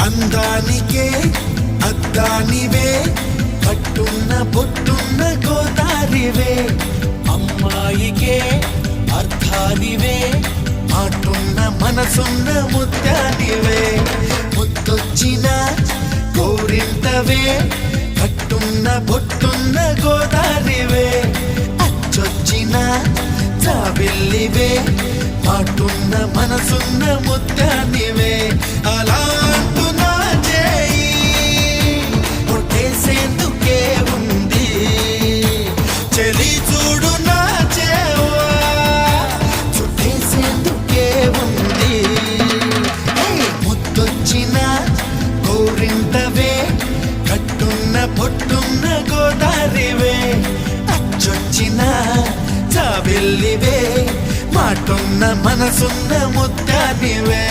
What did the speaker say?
అందానికే అద్దానివే కట్టున్న బొట్టున్న గోదారివే అమ్మాయికే అర్థానివే మాటున్న మనసున్న ముత్యానివే ముద్దొచ్చిన గోరింతవే కట్టున్న బొట్టున్న గోదారివే అచ్చొచ్చిన జాబిల్లివే మాటున్న మనసున్న ముత్యానివే అలాంటు నా చేయి కొట్టేసేందుకే ఉంది చెలి చూడు నా చేవా చుట్టేసేందుకే ఉంది ముద్దొచ్చిన గోరింటవే కట్టున్న పొట్టున్న గోదారివే అచ్చొచ్చిన జాబిల్లివే మాటున్న మనసున్న ముత్యానివే